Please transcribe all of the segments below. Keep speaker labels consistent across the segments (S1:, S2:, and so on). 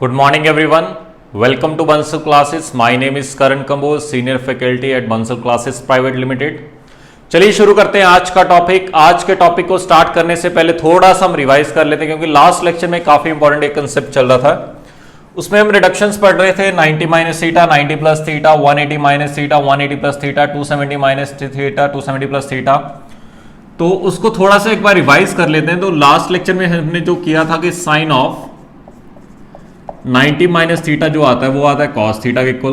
S1: Good morning everyone. Welcome to Bansal Classes. My name is Karan Kamboj, Senior Faculty at Bansal Classes Private Limited. चलिए शुरू करते हैं आज का topic. आज के टॉपिक को स्टार्ट करने से पहले थोड़ा सा हम रिवाइज कर लेते हैं, क्योंकि लास्ट लेक्चर में काफी इंपॉर्टेंट एक कंसेप्ट चल रहा था। उसमें हम रिडक्शंस पढ़ रहे थे 90 minus theta, 90 plus theta, 180 minus theta, 180 plus theta, 270 minus theta, 270 plus theta. तो उसको थोड़ा सा एक बार रिवाइज कर लेते हैं। तो लास्ट लेक्चर में हमने जो किया था कि साइन ऑफ 90 माइनस थीटा जो आता है वो आता है कॉस थीटा के equal,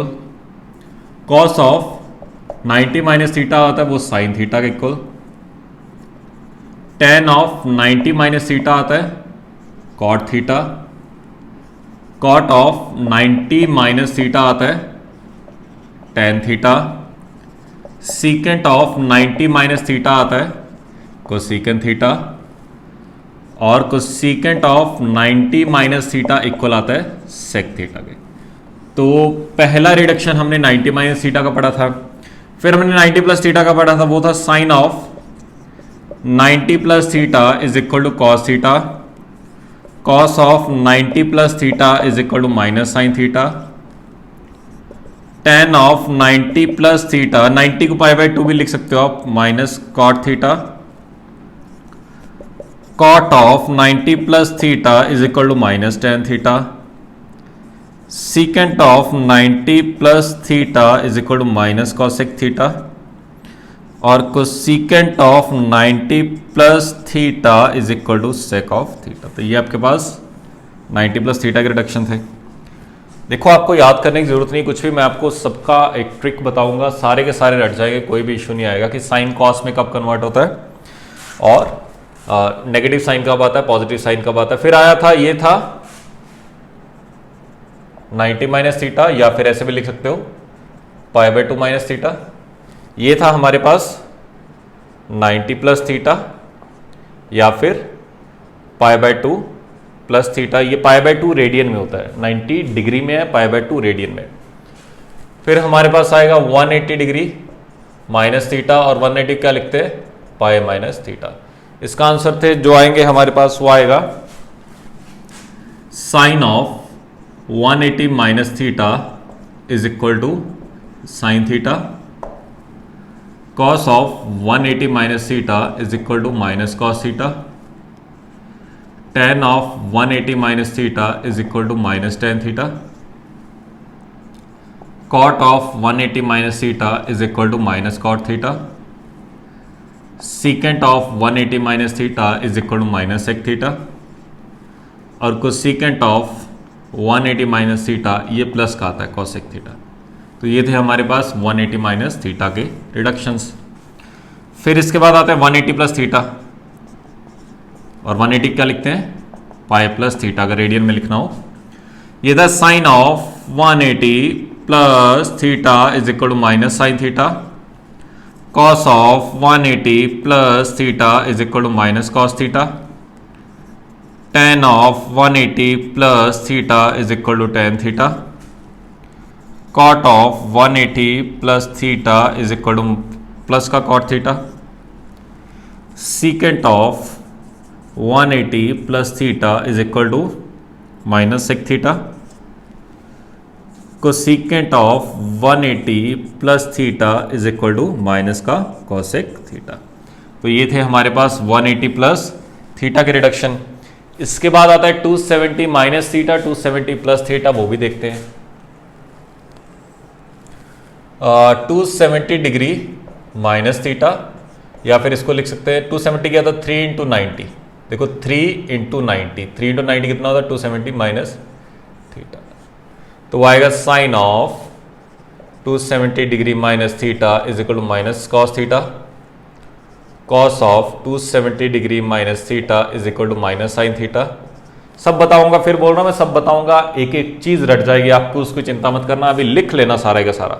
S1: cos of 90 minus theta आता है वो साइन थीटा के equal, tan of 90 minus theta आता है cot theta, cot of 90 minus theta आता है tan theta, secant of 90 minus theta आता है कोसीकेंट थीटा, और cosecant of 90 minus theta equal आता है सेक थीटा के। तो पहला रिडक्शन हमने 90 माइनस थीटा का पढ़ा था, फिर हमने 90 प्लस थीटा का पढ़ा था, वो था sine of 90 plus theta is equal to cos theta, cos of 90 plus theta is equal to minus sine theta, tan of 90 plus theta, 90 को पाई बाय 2 भी लिख सकते हो आप, minus cot theta, cot of 90 plus theta is equal to minus tan theta, secant of 90 plus theta is equal to minus cosec theta, और cosecant of 90 plus theta is equal to sec of theta. तो ये आपके पास 90 plus theta के reduction थे। देखो आपको याद करने की जरूरत नहीं कुछ भी, मैं आपको सबका एक ट्रिक बताऊंगा, सारे के सारे रट जाएंगे, कोई भी इशू नहीं आएगा कि साइन कॉस में कब कन्वर्ट होता है और नेगेटिव साइन कब आता है, पॉजिटिव साइन कब आता है। फिर आया था, ये था 90 माइनस थीटा, या फिर ऐसे भी लिख सकते हो पाई बाय 2 माइनस थीटा। ये था हमारे पास 90 प्लस थीटा या फिर पाई बाय 2 प्लस थीटा। ये पाई बाय 2 रेडियन में होता है, 90 डिग्री में है, पाई बाय 2 रेडियन में। फिर हमारे पास आएगा 180 डिग्री माइनस थीटा, और 180 क्या लिखते हैं, पाई माइनस थीटा। इसका आंसर थे जो आएंगे हमारे पास वो आएगा sine of 180 minus theta is equal to sine theta, cos of 180 minus theta is equal to minus cos theta, tan of 180 minus theta is equal to minus tan theta, cot of 180 minus theta is equal to minus cot theta, secant of 180 minus theta is equal to minus sec theta, और cosecant of 180 minus theta ये plus का आता है cosec theta. तो ये थे हमारे पास 180 माइनस थीटा के रिडक्शंस। फिर इसके बाद आता है 180 प्लस थीटा, और 180 क्या लिखते हैं, पाई प्लस थीटा, अगर रेडियन में लिखना हो। ये था sine of 180 plus theta is equal to minus sine theta, cos of 180 plus theta is equal to minus cos theta, tan of 180 plus theta is equal to tan theta, cot of 180 plus theta is equal to plus का cot theta, secant of 180 plus theta is equal to minus sec theta, cosecant of 180 plus theta is equal to minus का cosec theta. तो ये थे हमारे पास 180 plus theta के reduction. इसके बाद आता है 270 माइनस थीटा, 270 प्लस थीटा, वो भी देखते हैं। 270 डिग्री माइनस थीटा, या फिर इसको लिख सकते हैं 270 क्या था, 3 इंटू 90। देखो 3 इंटू 90, 3 इंटू 90 कितना होता है, 270 माइनस थीटा। तो आएगा sine of 270 degree minus theta is equal to minus cos theta, cos of 270 degree minus theta is equal to minus sine theta. सब बताऊंगा, फिर बोल रहा हूं मैं सब बताऊंगा, एक एक चीज रट जाएगी आपको, उसको चिंता मत करना, अभी लिख लेना सारा का सारा,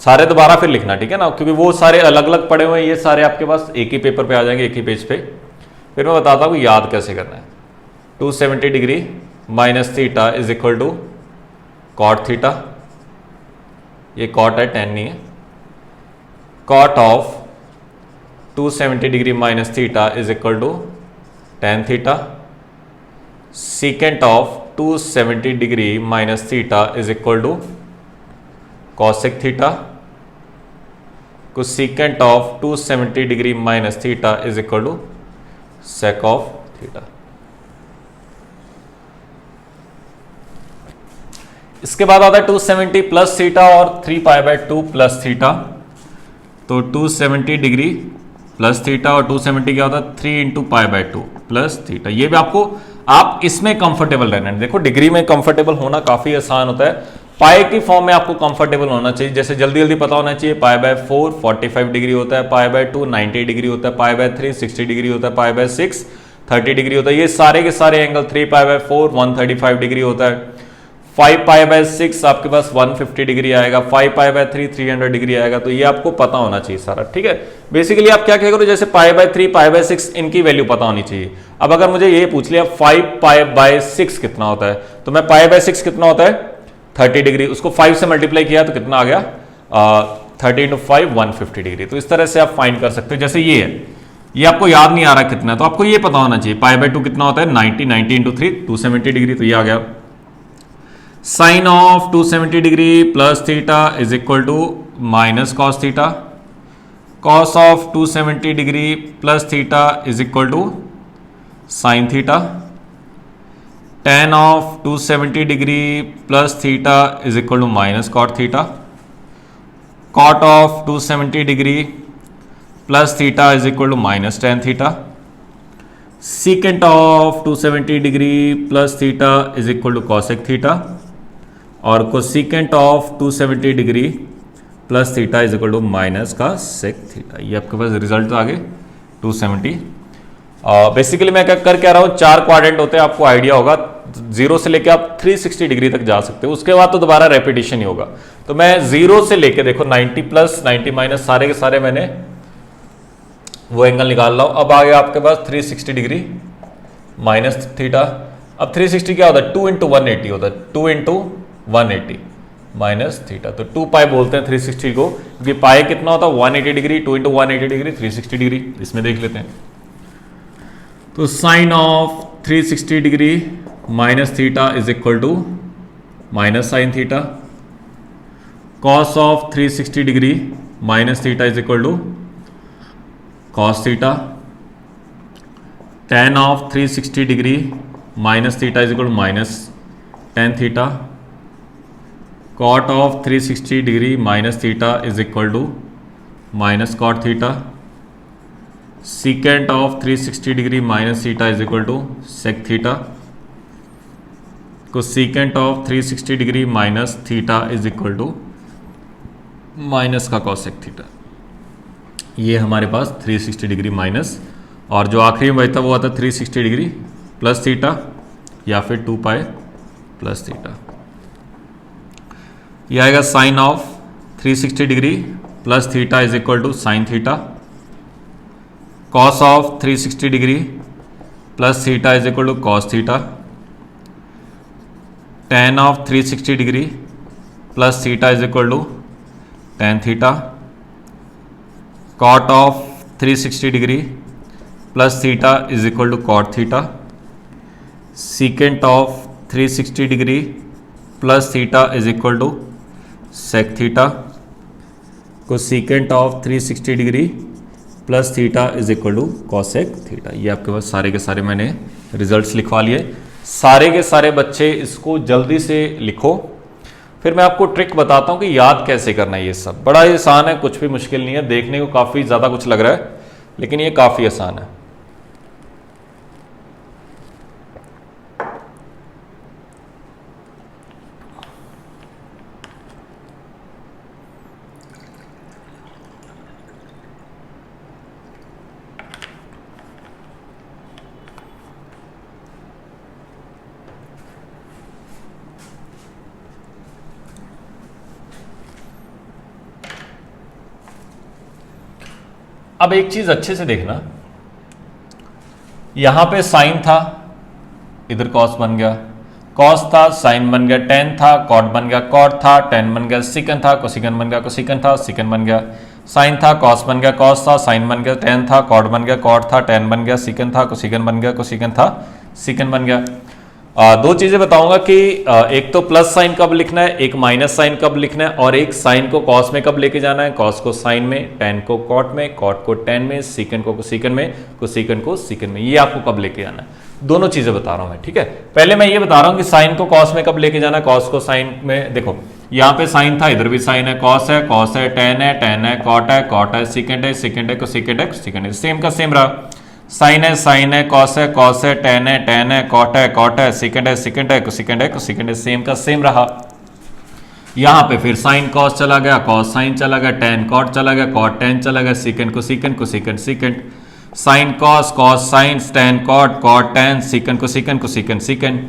S1: सारे दोबारा फिर लिखना, ठीक है ना, क्योंकि वो सारे अलग अलग पड़े हुए हैं, ये सारे आपके पास एक ही पेपर पे आ जाएंगे, एक ही पेज पे। फिर मैं बताता हूँ याद कैसे करना है। 270 degree minus theta is equal to cot theta, ये कॉट है, टेन नहीं है, cot of 270 degree minus theta is equal to tan theta, secant of 270 degree minus theta is equal to cosec theta, cosecant of 270 degree minus theta is equal to sec of theta. इसके बाद आता है 270 plus theta और 3π/2 plus theta. तो 270 degree plus theta और 270 क्या होता है 3 इंटू π/2 प्लस थीटा। ये भी आपको आप इसमें कंफर्टेबल रहना है। देखो डिग्री में कंफर्टेबल होना काफी आसान होता है, पाई की फॉर्म में आपको कंफर्टेबल होना चाहिए। जैसे जल्दी जल्दी पता होना चाहिए π/4 45 डिग्री होता है, π/2 90 डिग्री होता है, π/3 60 डिग्री होता है, π/6 30 डिग्री होता है। ये सारे के सारे एंगल 3π/4 135 डिग्री होता है, 5π/6 आपके पास 150 डिग्री आएगा, 5π/3 300 डिग्री आएगा। तो ये आपको पता होना चाहिए सारा, ठीक है। बेसिकली आप क्या करो, जैसे π/3 π/6 इनकी वैल्यू पता होनी चाहिए। अब अगर मुझे ये पूछ लिया 5π/6 कितना होता है, तो मैं π/6 कितना होता है 30 डिग्री, उसको 5 से मल्टीप्लाई किया तो कितना आ गया 30 × 5 150 डिग्री। तो इस तरह से आप फाइंड कर सकते हो। जैसे ये है, ये आपको याद नहीं आ रहा कितना, तो आपको ये पता होना चाहिए π/2 कितना होता है 90 90 × 3 270 डिग्री। तो ये आ गया sine of 270 degree plus theta is equal to minus cos theta, cos of 270 degree plus theta is equal to sine theta, tan of 270 degree plus theta is equal to minus cot theta, cot of 270 degree plus theta is equal to minus tan theta, secant of 270 degree plus theta is equal to cosec theta, और cosecant of 270 degree plus theta is equal to minus का sec theta. ये आपके पास result आ गए 270। Basically मैं क्या कर रहा हूँ, 4 क्वाड्रेंट होते हैं, आपको आइडिया होगा। 0 से लेके आप 360 डिग्री तक जा सकते हो, उसके बाद तो दोबारा रेपिटेशन ही होगा। तो मैं 0 से लेके देखो 90 प्लस 90 माइनस सारे के सारे मैंने वो एंगल निकाल रहा हूँ। अब आ गया आपके पास 360 डिग्री माइनस थीटा। अब 360 क्या होता है 2 × 180 होता है, 2 × 180 माइनस थीटा। तो 2π बोलते हैं 360 को, क्योंकि पाई कितना होता है 180 डिग्री, 2 × 180 डिग्री 360 डिग्री। इसमें देख लेते हैं। तो sine of 360 degree minus theta is equal to minus sine theta, cos of 360 degree minus theta is equal to cos theta, tan of 360 degree minus theta is equal to minus tan theta, cot of 360 degree minus theta is equal to minus cot theta, secant of 360 degree minus theta is equal to sec theta, cosecant of 360 degree minus theta is equal to minus का cosec theta. ये हमारे पास 360 degree minus, और जो आखिरी में बचता वो आता है 360 डिग्री प्लस थीटा या फिर 2π प्लस थीटा। ये आएगा sine of 360 degree plus theta is equal to sine theta, cos of 360 degree plus theta is equal to cos theta, tan of 360 degree plus theta is equal to tan theta, cot of 360 degree plus theta is equal to cot theta, secant of 360 degree plus theta is equal to sec theta, cosecant of 360 degree plus theta is equal to cosec theta. ये आपके पास सारे के सारे मैंने results लिखवा लिए। सारे के सारे बच्चे इसको जल्दी से लिखो, फिर मैं आपको ट्रिक बताता हूँ कि याद कैसे करना है। ये सब बड़ा आसान है, कुछ भी मुश्किल नहीं है। देखने को काफ़ी ज़्यादा कुछ लग रहा है, लेकिन ये काफ़ी आसान है। अब एक चीज अच्छे से देखना, यहां पे साइन था, इधर कॉस बन गया, कॉस था साइन बन गया, टेन था कॉट बन गया, कॉट था टेन बन गया, सिकन था कोसिकन बन गया, कोसिकन था सिकन बन गया, साइन था कॉस बन गया, कॉस था साइन बन गया, टेन था कॉट बन गया, कॉट था टेन बन गया, सिकन था कोसिकन बन गया, कोसिकन था सिकन बन गया। दो चीजें बताऊंगा कि एक तो प्लस साइन कब लिखना है, एक माइनस साइन कब लिखना है, और एक साइन को कॉस में कब लेके जाना है, कॉस को साइन में, टेन को कॉट में, कॉट को टेन में, सीकेंड को सीकेंड में, कोसेकेंड को सीकेंड में, ये आपको कब लेके जाना है। दोनों चीजें बता रहा हूं मैं, ठीक है। पहले मैं ये बता रहा हूं कि साइन को कॉस में कब लेके जाना है, कॉस को साइन में। देखो यहां पे साइन था, इधर भी साइन है, कॉस है, कॉस है, टेन है, टेन है, कॉट है, कॉट है, सीकेंड है, सीकेंड है, कोसेकेंड है, कोसेकेंड है, सेम का सेम रहा। साइन है, कॉस है, कॉस है, टेन है, कॉट है, सेकंड है, सेकंड है, कोसेकंड है, कोसेकंड है, सेम का सेम रहा। यहां पे फिर साइन कॉस चला गया, कॉस साइन चला गया, टेन कॉट चला गया, कॉट टेन चला गया, secant cosecant, cosecant secant, sine cos, cos sine, tan cot, cot tan, secant cosecant, cosecant secant.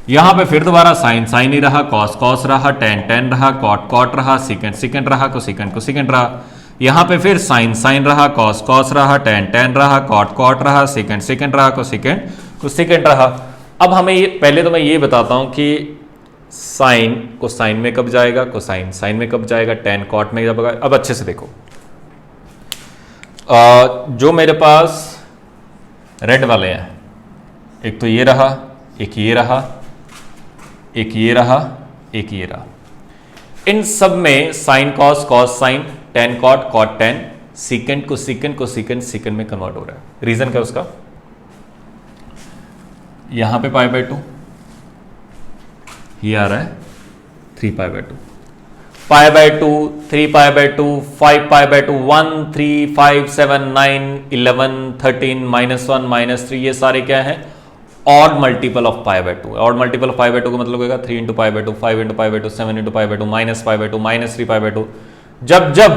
S1: यहां पे फिर दोबारा साइन साइन ही रहा, कॉस कॉस रहा, टेन टेन रहा, कॉट कॉट रहा, सेकंड सेकंड रहा, कोसेकंड कोसेकंड रहा। यहां पे फिर साइन साइन रहा, कॉस कॉस रहा, टेन टेन रहा, कॉट कॉट रहा, सेकंड सेकंड रहा, कोसेकंड कोसेकंड रहा। अब हमें ये पहले तो मैं ये बताता हूं कि साइन को साइन में कब जाएगा, कोसाइन साइन में कब जाएगा, टेन कॉट में कब। अब अच्छे से देखो, जो मेरे पास रेड वाले हैं, एक तो ये रहा, एक ये रहा, एक ये रहा, एक ये रहा। इन सब में sine cos, cos sine, tan cot, cot tan, secant cosecant को सीकेंड सीकेंड में कन्वर्ट हो रहा है। रीजन क्या उसका, यहां पे पाई बाय टू, ये आ रहा है 3 pi by two, pi by two, 3 pi by two, 5 pi by two, 1 3 5 7 9 11 13 -1 -3, ये सारे क्या है, odd multiple of pi by two. Odd multiple of pi by two का मतलब होगा 3 into pi by two, 5 into pi by two, 7 into pi by two, minus pi by two, -3 pi by two. जब जब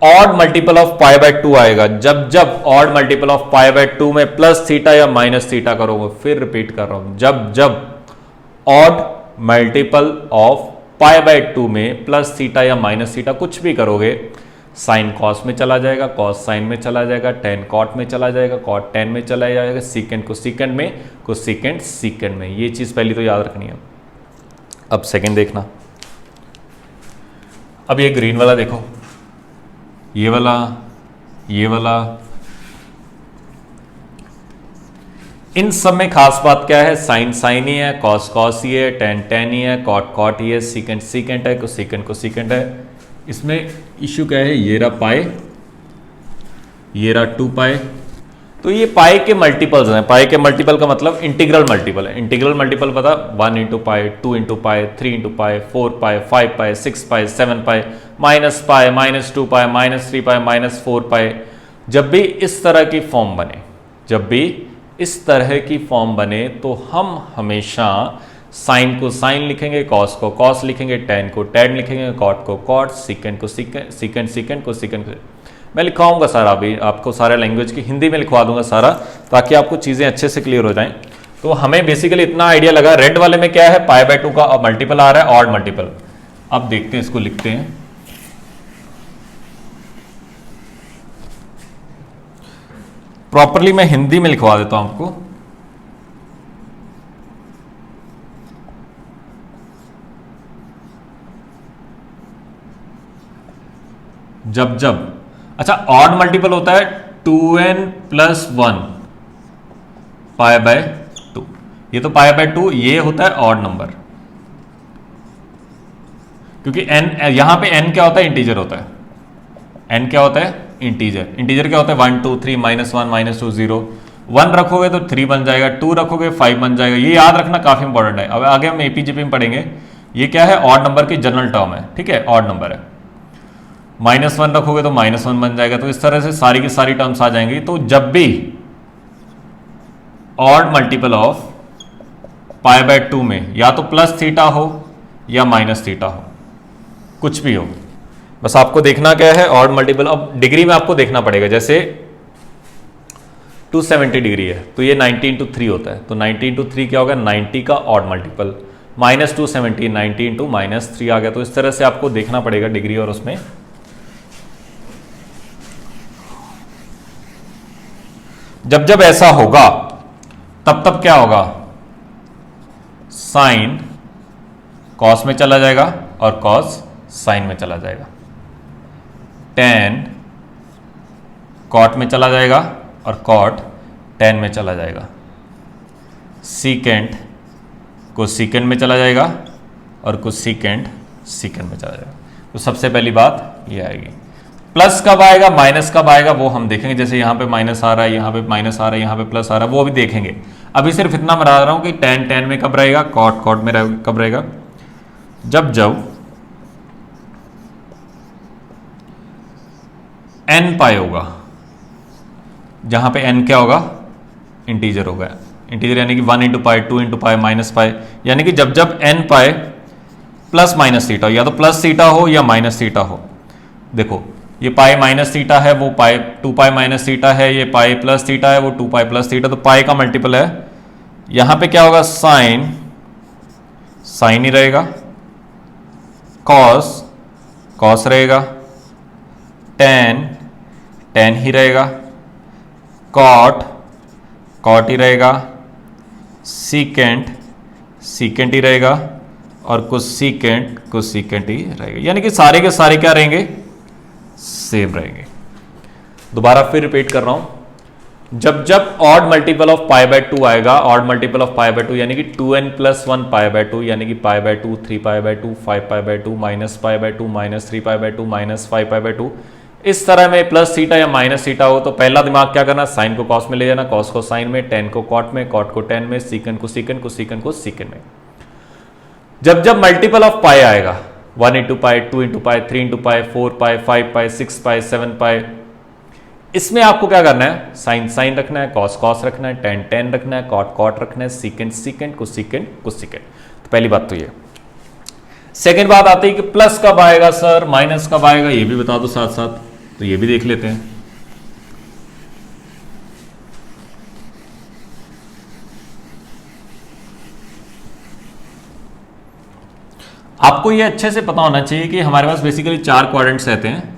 S1: odd multiple of pi by two आएगा, जब जब odd multiple of pi by two में plus theta या minus theta करोगे, फिर repeat कर रहा हूं, जब जब odd multiple of pi by two में प्लस थीटा या माइनस थीटा कुछ भी करोगे, साइन कॉस में चला जाएगा, कॉस साइन में चला जाएगा, टेन कॉट में चला जाएगा, कॉट टेन में चला जाएगा, सीकेंड को सीकेंड में, को सीकेंड सीकेंड में। ये चीज पहली तो याद रखनी है। अब सेकंड देखना, अब ये ग्रीन वाला देखो, ये वाला, ये वाला, इन सब में खास बात क्या है, साइन साइन ही है, कॉस कॉस ही है, टेन टेन ही है, कॉट कॉट ही है, सीकेंड सीकेंड है, को सीकेंड है। इसमें इश्यू क्या है, ये रहा पाई, ये रहा 2 पाई। तो ये पाई के मल्टीपल्स हैं। पाई के मल्टीपल का मतलब इंटीग्रल मल्टीपल है। इंटीग्रल मल्टीपल पता, 1 into pi, 2 into pi, 3 into pi, 4 पाई, 5 पाई, 6 पाई, 7 पाई, पाई, -2 पाई, -3 पाई, -4 पाई। जब भी इस तरह की फॉर्म बने, जब भी इस तरह की फॉर्म बने, तो हम हमेशा साइन को साइन लिखेंगे, कॉस को कॉस लिखेंगे, टेन को टेन लिखेंगे, कॉट को कॉट, सीकेंड को सीकेंड, सीकेंड को सीकेंड। मैं लिखवाऊंगा सारा, अभी आपको सारा लैंग्वेज की हिंदी में लिखवा दूंगा सारा, ताकि आपको चीज़ें अच्छे से क्लियर हो जाएं। तो हमें बेसिकली इतना आइडिया लगा, रेड वाले में क्या है, पाई बाय टू का मल्टीपल आ रहा है, ऑड मल्टीपल। अब देखते हैं, इसको लिखते हैं। प्रॉपरली मैं हिंदी में लिखवा देता हूं आपको। जब जब, अच्छा, ऑड मल्टीपल होता है 2n + 1 पाई बाय 2। ये तो पाई बाय 2, ये होता है ऑड नंबर, क्योंकि n, यहां पे n क्या होता है, इंटीजर होता है। n क्या होता है, इंटीजर। इंटीजर क्या होता है, 1 2 3 -1 -2 0। 1 रखोगे तो 3 बन जाएगा, 2 रखोगे 5 बन जाएगा। ये याद रखना काफी इंपॉर्टेंट है। अब आगे हम एपीजीपी में पढ़ेंगे। ये क्या है, ऑड नंबर की जनरल टर्म है, ठीक है, ऑड नंबर है। -1 रखोगे तो -1 बन जाएगा। तो इस तरह से सारी की सारी टर्म्स आ जाएंगी। तो जब भी odd multiple of pi by 2 में या तो प्लस थीटा हो या माइनस थीटा हो, कुछ भी हो, बस आपको देखना क्या है, ऑड मल्टीपल। अब डिग्री में आपको देखना पड़ेगा, जैसे 270 डिग्री है तो ये 90 × 3 होता है। तो 90 × 3 क्या होगा, 90 का ऑड मल्टीपल। -270, 90 × -3 आ गया। तो इस तरह से आपको देखना पड़ेगा डिग्री। और उसमें जब जब ऐसा होगा, तब तब क्या होगा, साइन कॉस में चला जाएगा और कॉस साइन में चला जाएगा, टेन कॉट में चला जाएगा और कॉट टेन में चला जाएगा, सीकेंट कोसेकेंड में चला जाएगा और कोसेकेंड सेकेंड में चला जाएगा। तो सबसे पहली बात ये आएगी। प्लस कब आएगा माइनस कब आएगा वो हम देखेंगे। जैसे यहाँ पे माइनस आ रहा है, यहाँ पे माइनस आ रहा है, यहाँ पे प्लस आ रहा है, वो अभी देखेंगे। अभी सिर्फ इतना बता रहा हूँ कि tan tan में कब रहेगा, cot cot में कब रहेगा, जब जब n पाई होगा, जहां पे n क्या होगा, इंटीजर होगा। इंटीजर यानी कि 1 into pi, 2 into pi, minus pi, यानी कि जब जब n pi plus minus theta हो, या तो प्लस थीटा हो या माइनस थीटा हो। देखो ये पाई माइनस थीटा है, वो पाई 2 पाई माइनस थीटा है, ये पाई प्लस थीटा है, वो 2 पाई प्लस थीटा, तो पाई का मल्टीपल है। यहां पे क्या होगा, साइन साइन ही रहेगा, कॉस कॉस रहेगा, टेन टेन ही रहेगा, कॉट कॉट ही रहेगा, सीकेंट सीकेंट ही रहेगा, और कोसेकेंट कोसेकेंट ही रहेगा। यानी कि सारे के सारे क्या रहेंगे, सेम रहेंगे। दोबारा फिर रिपीट कर रहा हूं, जब जब odd multiple of pi by 2 आएगा, odd multiple of pi by 2 यानी कि 2n प्लस 1 पाई बाय 2, यानी कि पाई by 2, 3 pi by 2, 5 pi by 2, minus pi by 2, minus 3 pi by 2, minus 5 pi by 2, इस तरह में प्लस थीटा या माइनस थीटा हो तो पहला दिमाग क्या करना, साइन को कॉस में ले जाना, कॉस को साइन में, टेन को कॉट में, कॉट को टेन में, सीकेंट को सीकेंट को सीकेंट को सीकेंट में। जब जब मल्टीपल ऑफ पाई आएगा, 1 into pi, 2 into pi, 3 into pi, 4 पाई, 5 पाई, 6 पाई, 7 पाई, इसमें आपको क्या करना है, साइन साइन रखना है, कॉस कॉस रखना है, टेन टेन रखना है, कॉट कॉट रखना है, सीकेंट सीकेंट को सीकेंट को सीकेंट। तो पहली बात तो ये। सेकेंड बात आती है कि प्लस कब आएगा सर, माइनस कब आएगा, ये भी बता दो साथ साथ, तो ये भी देख लेते हैं। आपको ये अच्छे से पता होना चाहिए कि हमारे पास बेसिकली 4 क्वाड्रेंट्स रहते हैं।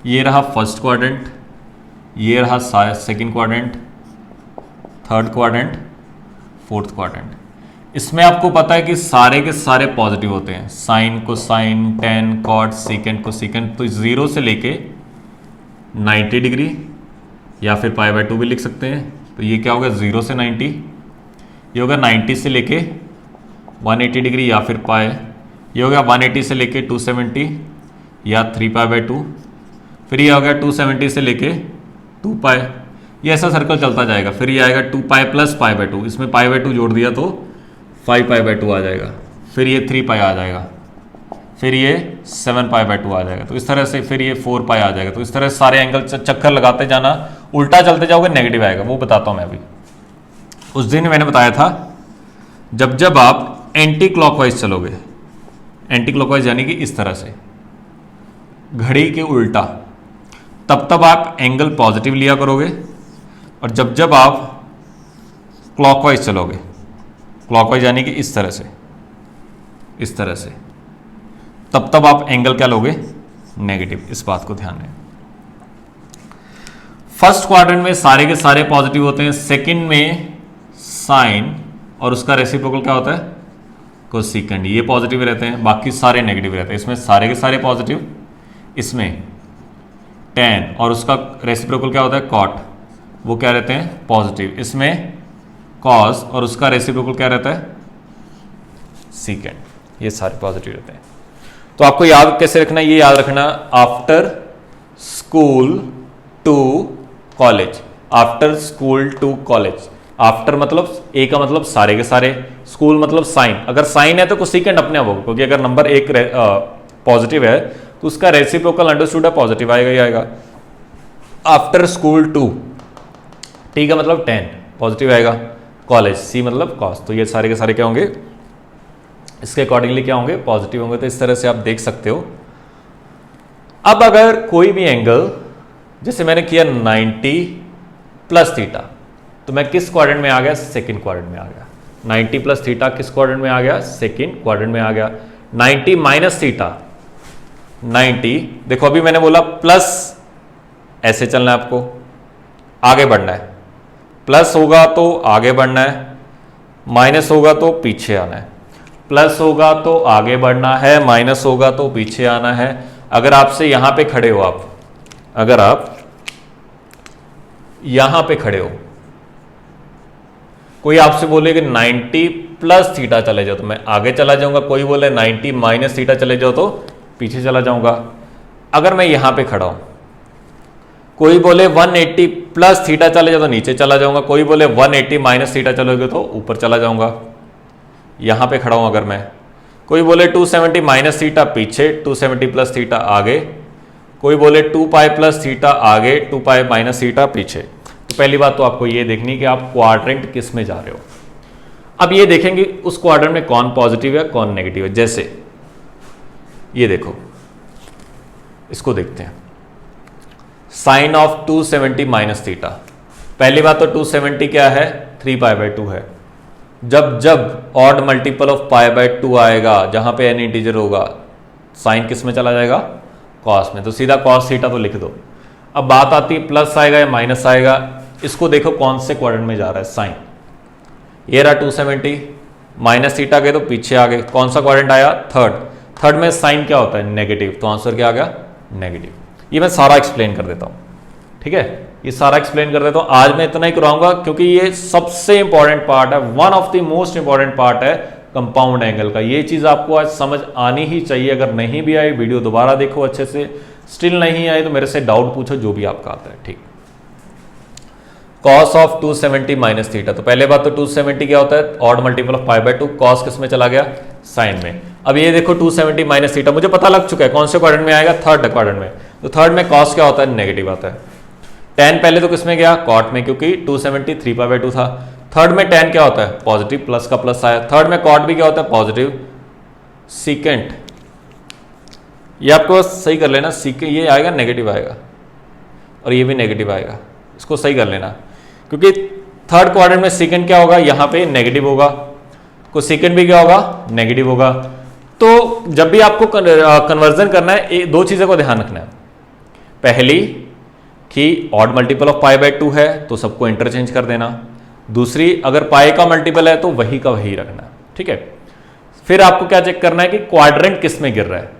S1: ये रहा फर्स्ट क्वाड्रेंट, ये रहा second quadrant, third quadrant, fourth quadrant. इसमें आपको पता है कि सारे के सारे पॉजिटिव होते हैं, साइन को साइन, टेन कॉट, सीकेंट को सीकेंट। तो 0 से लेके 90 डिग्री या फिर पाई बाय 2 भी लिख सकते हैं। तो ये क्या होगा, 0 से 90, ये होगा 90 से लेके 180 डिग्री या फिर पाई, ये हो गया 180 से लेके 270 या 3 पाई बाय 2, फिर ये हो गया 270 से लेके 2 पाई, ये ऐसा सर्कल चलता जाएगा। फिर ये आएगा 2 पाई प्लस पाई बाय 2, इसमें पाई बाय 2 जोड़ दिया तो 5 पाई बाय 2 आ जाएगा, फिर ये 3 पाई आ जाएगा, फिर ये 7 पाई बाय 2 आ जाएगा। तो इस तरह से फिर ये 4 पाई आ जाएगा। तो इस तरह से सारे एंगल चक्कर लगाते जाना, उल्टा चलते जाओगे नेगेटिव आएगा, वो बताता हूं मैं अभी। उस दिन मैंने बताया था जब जब आप एंटी क्लॉकवाइज चलोगे, एंटी क्लॉकवाइज यानी कि इस तरह से घड़ी के उल्टा, तब तब आप एंगल पॉजिटिव लिया करोगे, और जब जब आप क्लॉकवाइज चलोगे, क्लॉकवाइज यानी कि इस तरह से, इस तरह से, तब तब आप एंगल क्या लोगे, नेगेटिव। इस बात को ध्यान रखें। फर्स्ट क्वाड्रेंट में सारे के सारे पॉजिटिव होते हैं, सेकंड में साइन और उसका रेसिप्रोकल क्या होता है, कोसेकेंट, ये पॉजिटिव रहते हैं, बाकी सारे नेगेटिव रहते हैं। इसमें सारे के सारे पॉजिटिव, इसमें टेन और उसका रेसिप्रोकल क्या होता है, कॉट, वो क्या रहते हैं, पॉजिटिव। इसमें कॉस और उसका रेसिप्रोकल क्या रहता है, सीकेंट, ये सारे पॉजिटिव रहते हैं। तो आपको याद कैसे रखना है, ये याद रखना, after school to college, after school to college. After मतलब ए का मतलब सारे के सारे, स्कूल मतलब साइन, अगर साइन है तो कोसेकेंट अपने आप होगा, क्योंकि अगर नंबर एक पॉजिटिव है तो उसका रेसिप्रोकल अंडरस्टूड है पॉजिटिव आएगा ही आएगा। आफ्टर स्कूल टू, टी का मतलब 10 पॉजिटिव आएगा, कॉलेज सी मतलब कॉस, तो ये सारे के सारे क्या होंगे, इसके अकॉर्डिंगली क्या होंगे, पॉजिटिव होंगे। तो इस तरह से आप देख सकते हो। अब अगर कोई भी एंगल, जैसे मैंने किया 90 प्लस थीटा, तो मैं किस क्वाड्रेंट में आ गया, सेकंड क्वाड्रेंट में आ गया। 90 प्लस थीटा किस क्वाड्रेंट में आ गया, सेकंड क्वाड्रेंट में आ गया। 90 माइनस थीटा, 90 देखो अभी मैंने बोला प्लस, ऐसे चलना है आपको, आगे बढ़ना है, प्लस होगा तो आगे बढ़ना है, माइनस होगा तो पीछे आना है, प्लस होगा तो आगे बढ़ना है, माइनस होगा तो पीछे आना है। अगर आपसे यहां पे खड़े हो आप, अगर आप यहां पे खड़े हो कोई आपसे बोले कि 90 प्लस थीटा चले जाओ तो मैं आगे चला जाऊंगा, कोई बोले 90 माइनस थीटा चले जाओ तो पीछे चला जाऊंगा। अगर मैं यहां पे खड़ा हूं, कोई बोले 180 प्लस थीटा चले जाओ तो नीचे चला जाऊंगा, कोई बोले 180 माइनस थीटा चलोगे तो ऊपर चला जाऊंगा। यहां पे खड़ा हूं अगर मैं, कोई बोले 270 माइनस थीटा पीछे, 270 प्लस थीटा आगे, कोई बोले 2 पाई प्लस थीटा आगे, 2 पाई माइनस थीटा पीछे। तो पहली बात तो आपको ये देखनी कि आप क्वाड्रेंट किस में जा रहे हो। अब ये देखेंगे उस क्वाड्रेंट में कौन पॉजिटिव है कौन नेगेटिव है। जैसे ये देखो, इसको देखते हैं, साइन ऑफ 270 माइनस थीटा। पहली बात तो 270 क्या है, 3 पाई बाई 2 है। जब जब odd multiple of pi by 2 आएगा, जहां पे एन इंटीजर होगा, साइन किस में चला जाएगा, कॉस में, तो सीधा कॉस थीटा तो लिख दो। अब बात आती है प्लस आएगा या माइनस आएगा। इसको देखो कौन से क्वाड्रेंट में जा रहा है साइन। ये रहा 270 माइनस थीटा गए तो पीछे आ गए, कौन सा क्वाड्रेंट आया, थर्ड। थर्ड में साइन क्या होता है, नेगेटिव, तो आंसर क्या आ गया, नेगेटिव। ये मैं सारा एक्सप्लेन कर देता हूं, ठीक है, ये सारा एक्सप्लेन कर देता हूं। आज मैं इतना ही कराऊंगा क्योंकि ये सबसे इंपॉर्टेंट पार्ट है, one of the most important part है कंपाउंड एंगल का। ये चीज आपको आज समझ आनी ही चाहिए। अगर नहीं भी आई वीडियो दोबारा देखो अच्छे से, स्टिल नहीं आई तो मेरे से डाउट पूछो, जो भी आपका आता है, ठीक। कॉस ऑफ 270 माइनस थीटा, तो पहले बात तो 270 क्या होता है, odd multiple of pi by 2, cos किस में चला गया, साइन में। अब ये देखो 270 माइनस थीटा मुझे पता लग चुका है कौन से क्वाड्रेंट में आएगा, थर्ड क्वाड्रेंट में। तो थर्ड में कॉस क्या होता है, नेगेटिव आता है। टेन पहले तो किस में गया, कॉट में, क्योंकि 270 3 पाई बाय 2 था। थर्ड में टेन क्या होता है, पॉजिटिव, प्लस का प्लस आया। थर्ड में कॉट भी क्या होता है, पॉजिटिव। सीकेंट, ये आपको सही कर लेना, सीकेंट ये आएगा नेगेटिव आएगा और ये भी नेगेटिव आएगा, इसको सही कर लेना, क्योंकि थर्ड क्वाड्रेंट में सीकेंट क्या होगा, यहां पे नेगेटिव होगा, को सीकेंट भी क्या होगा, नेगेटिव होगा। तो जब भी आपको कन्वर्जन करना है, दो चीजों को ध्यान रखना है। पहली कि odd multiple of pi by 2 है तो सबको इंटरचेंज कर देना। दूसरी, अगर पाई का मल्टीपल है तो वही का वही रखना, ठीक है। फिर आपको क्या चेक करना है कि क्वाड्रेंट किस में गिर रहा है।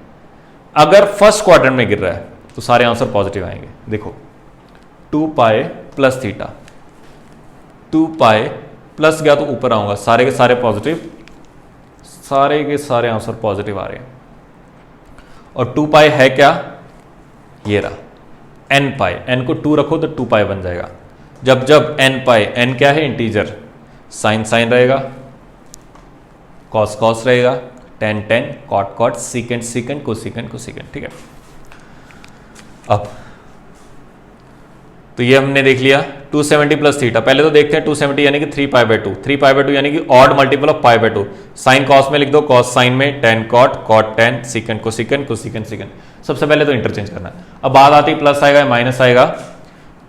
S1: अगर फर्स्ट क्वाड्रेंट में गिर रहा है तो सारे आंसर पॉजिटिव आएंगे। देखो 2 पाई प्लस थीटा, 2 पाई प्लस गया तो ऊपर आऊंगा, सारे के सारे पॉजिटिव, सारे के सारे आंसर पॉजिटिव आ रहे हैं। और 2 पाई है क्या, ये रहा n पाई, n को 2 रखो तो 2 पाई बन जाएगा। जब जब n पाई, n क्या है, इंटीजर, साइन साइन रहेगा, कॉस कॉस रहेगा, tan tan, cot cot, secant secant, cosecant cosecant, ठीक है। अब तो ये हमने देख लिया 270 प्लस थीटा। पहले तो देखते हैं 270 यानी कि 3 पाई बाय 2, 3 पाई बाय 2 यानी कि odd multiple of pi by 2। Sine cos में लिख दो, कॉस साइन में, tan cot, cot tan, secant cosecant, cosecant secant. सबसे पहले तो इंटरचेंज करना है। अब बात आती प्लस आएगा माइनस आएगा।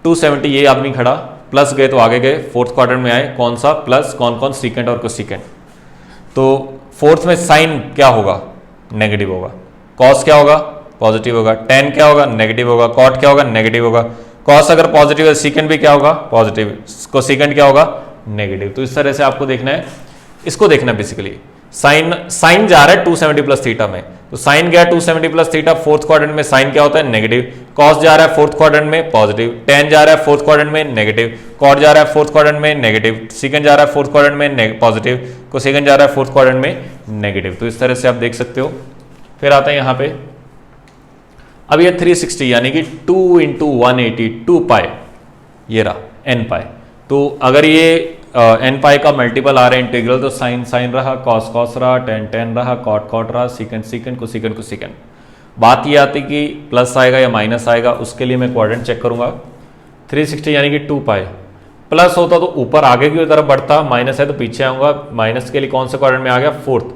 S1: 270 ये आदमी खड़ा, प्लस गए तो आगे गए, फोर्थ क्वाड्रेंट में आए, कौन सा प्लस, कौन कौन, सीकेंट और कोसीकेंट। तो फोर्थ में साइन क्या होगा, नेगेटिव होगा। कॉस क्या होगा, पॉजिटिव होगा। टेन क्या होगा, नेगेटिव होगा। कॉट क्या होगा, नेगेटिव होगा। कॉस अगर पॉजिटिव है, सीकेंट भी क्या होगा, पॉजिटिव। कोसीकेंट क्या होगा, नेगेटिव। तो इस तरह से आपको देखना है, इसको देखना है बेसिकली। साइन जा रहा है 270 प्लस थीटा में, तो साइन गया 270 प्लस थीटा, फोर्थ क्वाड्रेंट में साइन क्या होता है, नेगेटिव। कॉस जा रहा है फोर्थ क्वाड्रेंट में, पॉजिटिव। टेन जा रहा है फोर्थ क्वाड्रेंट में, नेगेटिव। कॉट जा रहा है फोर्थ क्वाड्रेंट में, नेगेटिव। सीकेंट जा रहा है फोर्थ क्वाड्रेंट में, पॉजिटिव। कोसेकेंट जा रहा है फोर्थ क्वाड्रेंट में, नेगेटिव। तो इस तरह से आप देख सकते हो। फिर आता है यहां पे, अब ये 360 यानी कि 2 इंटू 180, 2 पाई, ये रहा n पाई। तो अगर ये n पाई का मल्टीपल आ रहा है इंटीग्रल, तो साइन साइन रहा, कॉस कॉस रहा, टेन टेन रहा, कॉट कॉट रहा, सीकेंट सीकेंट, कोसीकेंट कोसीकेंट। बात ये आती कि प्लस आएगा या माइनस आएगा, उसके लिए मैं क्वाड्रेंट चेक करूंगा। 360 यानी कि 2 पाई, प्लस होता तो ऊपर आगे की तरफ बढ़ता, माइनस है तो पीछे आऊंगा। माइनस के लिए कौन से क्वाड्रेंट में आ गया, फोर्थ।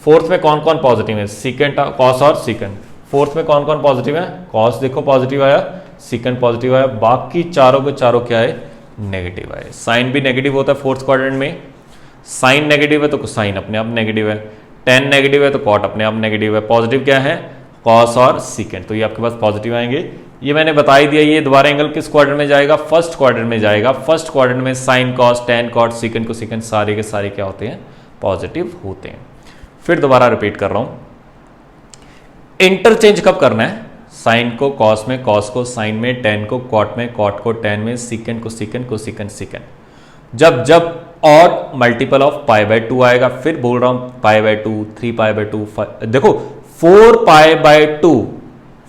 S1: फोर्थ में कौन कौन पॉजिटिव है, सीकेंट, कॉस और सीकेंट। फोर्थ में कौन कौन पॉजिटिव है, कॉस देखो पॉजिटिव आया, सीकेंट पॉजिटिव आया, बाकी चारों के चारों क्या है, नेगेटिव आए। साइन भी नेगेटिव होता है फोर्थ क्वाड्रेंट में। साइन नेगेटिव है तो साइन अपने आप नेगेटिव है। टेन नेगेटिव है तो कॉट अपने आप नेगेटिव है। पॉजिटिव क्या है, कॉस और सीकेंट, तो ये आपके पास पॉजिटिव आएंगे। ये मैंने बता ही दिया। ये दोबारा एंगल किस क्वाड्रेंट में जाएगा, फर्स्ट क्वाड्रेंट में जाएगा। फर्स्ट क्वाड्रेंट में sine cos tan cot secant cosecant सारे के सारे क्या होते हैं, पॉजिटिव होते हैं। फिर दोबारा रिपीट कर रहा हूं, इंटरचेंज कब करना है, साइन को कॉस में, कॉस को साइन में, टेन को कॉट में, कॉट को टेन में, सीकेंट को सीकेंट को सीकेंट सीकेंट। जब जब odd multiple of pi by 2 आएगा। फिर बोल रहा हूं पाई बाय 2, 3 पाई बाय 2, देखो 4 पाई by 2,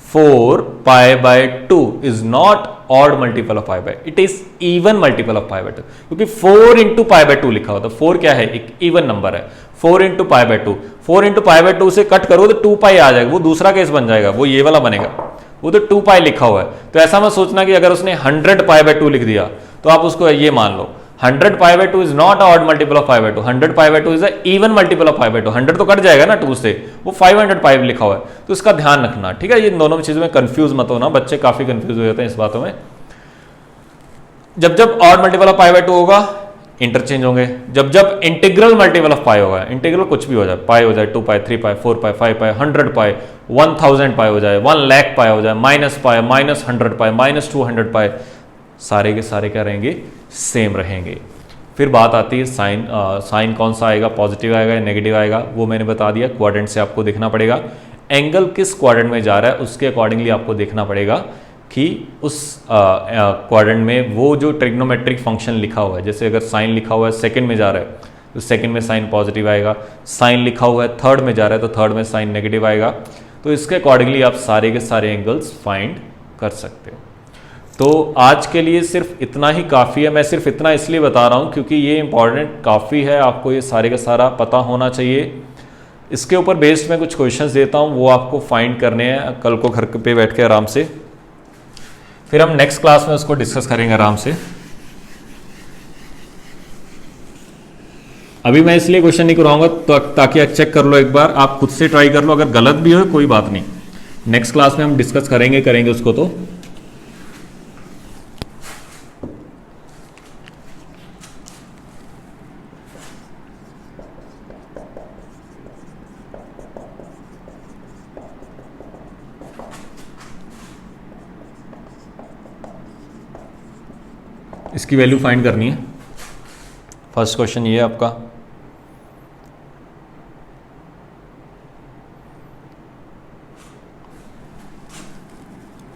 S1: 4 pi by 2 is not odd multiple of pi bye, it is even multiple of pi by 2, क्योंकि 4 इंटू पाई बाय 2 लिखा होता है। 4 क्या है, एक इवन नंबर है। 4 into pi by 2, 4 into pi by 2 से कट करो तो 2 पाई आ जाएगा, वो दूसरा केस बन जाएगा, वो ये वाला बनेगा, वो तो 2 पाई लिखा हुआ है। तो ऐसा मत सोचना कि अगर उसने 100 पाई बाय 2 लिख दिया तो आप उसको ये मान लो 100 पाई by 2 is not odd multiple of pi by 2, 100 pi by 2 is even multiple of pi by 2। 100 तो कट जाएगा ना 2 से, वो 500 पाई लिखा हुआ है, तो इसका ध्यान रखना, ठीक है। ये दोनों चीजों में कंफ्यूज मत होना, बच्चे काफी कंफ्यूज हो जाते हैं इस बातों में। जब जब odd multiple of pi by 2 होगा इंटरचेंज होंगे, जब जब इंटीग्रल मल्टीपल ऑफ पाई होगा, इंटीग्रल कुछ भी हो जाए, पाई हो जाए 2 पाई, 3 पाई, 4 पाई, 5 पाई, 100 पाई, 1000 पाई हो जाए, 1 लाख पाई हो जाए, माइनस पाई, माइनस 100 पाई, माइनस 200 पाई, सारे के सारे क्या रहेंगे, सेम रहेंगे। फिर बात आती है साइन, साइन कौन सा आएगा, पॉजिटिव आएगा या नेगेटिव आएगा, वो मैंने बता दिया। क्वाड्रेंट से आपको देखना पड़ेगा, एंगल किस क्वाड्रेंट में जा रहा है उसके अकॉर्डिंगली आपको देखना पड़ेगा कि उस क्वाड्रेंट में वो जो ट्रिग्नोमेट्रिक फंक्शन लिखा हुआ है, जैसे अगर साइन लिखा हुआ है सेकंड में जा रहा है तो सेकंड में साइन पॉजिटिव आएगा, साइन लिखा हुआ है थर्ड में जा रहा है तो थर्ड में साइन नेगेटिव आएगा। तो इसके अकॉर्डिंगली आप सारे के सारे एंगल्स फाइंड कर सकते हो। तो आज के लिए सिर्फ इतना ही काफ़ी है। मैं सिर्फ इतना इसलिए बता रहा हूँ क्योंकि ये इंपॉर्टेंट काफ़ी है, आपको ये सारे का सारा पता होना चाहिए। इसके ऊपर बेस्ड मैं कुछ क्वेश्चंस देता हूँ, वो आपको फाइंड करने हैं कल को घर पे बैठ के आराम से। फिर हम नेक्स्ट क्लास में उसको डिस्कस करेंगे आराम से। अभी मैं इसलिए क्वेश्चन नहीं कराऊंगा तो ताकि आप चेक कर लो एक बार, आप खुद से ट्राई कर लो, अगर गलत भी हो कोई बात नहीं, नेक्स्ट क्लास में हम डिस्कस करेंगे उसको। तो इसकी वैल्यू फाइंड करनी है। फर्स्ट क्वेश्चन ये है आपका,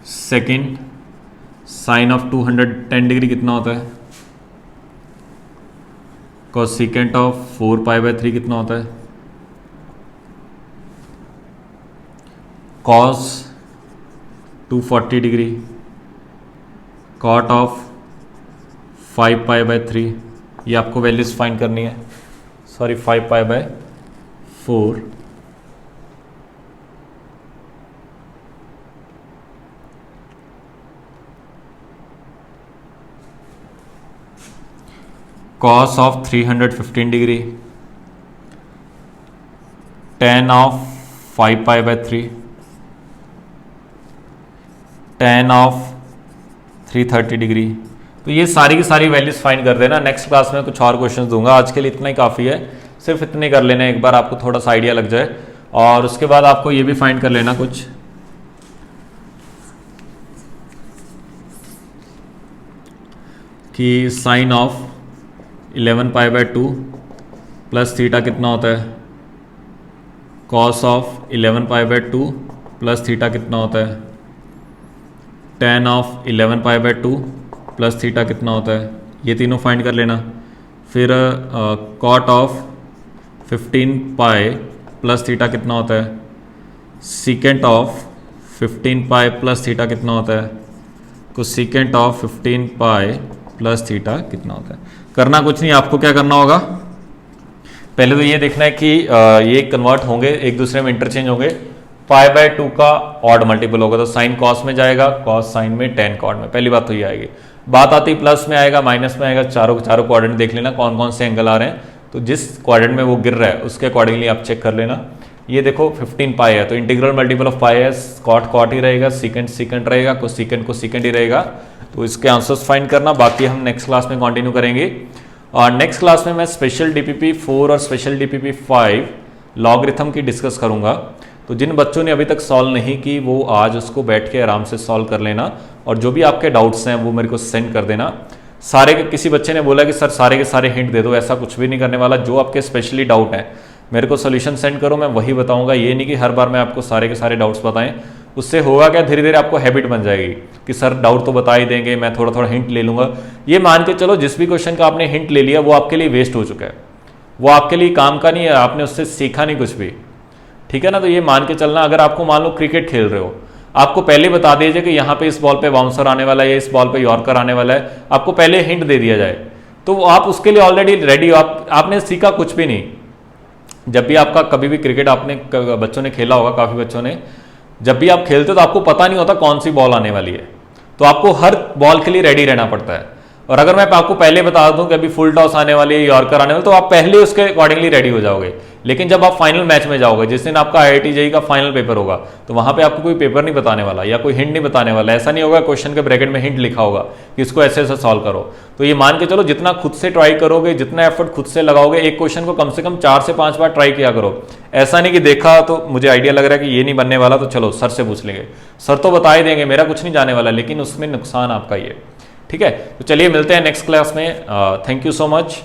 S1: सेकंड साइन ऑफ 210 डिग्री कितना होता है, कोसेकेंट ऑफ 4 पाई बाय 3 कितना होता है, cos 240 degree, cot of 5 pi by 3, ये आपको वैल्यूज फाइंड करनी है, sorry 5 pi by 4, cos of 315 degree, tan of 5 pi by 3, tan of 330 degree. तो ये सारी की सारी वैल्यूज फाइंड कर देना। नेक्स्ट क्लास में कुछ और क्वेश्चंस दूंगा, आज के लिए इतना ही काफ़ी है, सिर्फ इतने कर लेना एक बार, आपको थोड़ा सा आइडिया लग जाए। और उसके बाद आपको ये भी फाइंड कर लेना कुछ, कि sine of 11 pi by 2 plus theta कितना होता है, cos of 11 pi by 2 plus theta कितना होता है, tan of 11 pi by 2 plus theta कितना होता है, ये तीनों फाइंड कर लेना। फिर cot of 15 pi plus theta कितना होता है, secant of 15 pi plus theta कितना होता है, cosecant of 15 pi plus theta कितना होता है। करना कुछ नहीं, आपको क्या करना होगा, पहले तो ये देखना है कि ये कन्वर्ट होंगे एक दूसरे में, इंटरचेंज होंगे। पाई बाय 2 का ऑड मल्टीपल होगा तो साइन कॉस में जाएगा, कॉस साइन में, टेन कॉड में, पहली बात तो ये आएगी। बात आती प्लस में आएगा, माइनस में आएगा, चारों क्वाड्रेंट देख लेना कौन कौन से एंगल आ रहे हैं, तो जिस क्वाड्रेंट में वो गिर रहा है उसके अकॉर्डिंगली आप चेक कर लेना। ये देखो 15 पाई है तो इंटीग्रल मल्टीपल ऑफ पाई है, कॉट कॉट ही रहेगा, सीकेंट सीकेंट रहेगा, को सीकेंट ही रहेगा, तो इसके आंसर्स फाइंड करना। बाकी हम नेक्स्ट क्लास में कंटिन्यू करेंगे। और नेक्स्ट क्लास में मैं स्पेशल डीपीपी 4 और स्पेशल डीपीपी 5 लॉगरिथम की डिस्कस करूंगा। तो जिन बच्चों ने अभी तक सॉल्व नहीं की वो आज उसको बैठ के आराम से सॉल्व कर लेना, और जो भी आपके डाउट्स हैं वो मेरे को सेंड कर देना। सारे के, किसी बच्चे ने बोला कि सर सारे के सारे हिंट दे दो, ऐसा कुछ भी नहीं करने वाला। जो आपके स्पेशली डाउट हैं मेरे को सोल्यूशन सेंड करो, मैं वही बताऊंगा। ये नहीं कि हर बार मैं आपको सारे के सारे डाउट्स बताएं, उससे होगा क्या, धीरे धीरे आपको हैबिट बन जाएगी कि सर डाउट तो बता ही देंगे, मैं थोड़ा थोड़ा हिंट ले लूंगा। ये मान के चलो जिस भी क्वेश्चन का आपने हिंट ले लिया वो आपके लिए वेस्ट हो चुका है, वो आपके लिए काम का नहीं है, आपने उससे सीखा नहीं कुछ भी, ठीक है ना। तो ये मान के चलना, अगर आपको मान लो क्रिकेट खेल रहे हो, आपको पहले बता दीजिए कि यहाँ पे इस बॉल पे बाउंसर आने वाला है या इस बॉल पे यॉर्कर आने वाला है, आपको पहले हिंट दे दिया जाए तो आप उसके लिए ऑलरेडी रेडी हो, आपने सीखा कुछ भी नहीं। जब भी आपका कभी भी क्रिकेट आपने बच्चों ने खेला होगा, काफ़ी बच्चों ने, जब भी आप खेलते हो तो आपको पता नहीं होता कौन सी बॉल आने वाली है, तो आपको हर बॉल के लिए रेडी रहना पड़ता है। और अगर मैं आपको पहले बता दूं कि अभी फुल टॉस आने वाली है, यॉर्कर आने वाली, तो आप पहले उसके अकॉर्डिंगली रेडी हो जाओगे। लेकिन जब आप फाइनल मैच में जाओगे, जिस दिन आपका IIT JEE का फाइनल पेपर होगा, तो वहां पे आपको कोई पेपर नहीं बताने वाला या कोई हिंट नहीं बताने वाला। ऐसा नहीं होगा क्वेश्चन के ब्रैकेट में हिंट लिखा होगा कि इसको ऐसे ऐसे सॉल्व करो। तो ये मान के चलो जितना खुद से ट्राई करोगे, जितना एफर्ट खुद से लगाओगे, एक क्वेश्चन को कम से कम 4 से 5 बार ट्राई किया करो। ऐसा नहीं कि देखा तो मुझे आइडिया लग रहा है कि ये नहीं बनने वाला तो चलो सर से पूछ लेंगे, सर तो बता ही देंगे, मेरा कुछ नहीं जाने वाला, लेकिन उसमें नुकसान आपका ही है। ठीक है, तो चलिए मिलते हैं नेक्स्ट क्लास में। Thank you so much.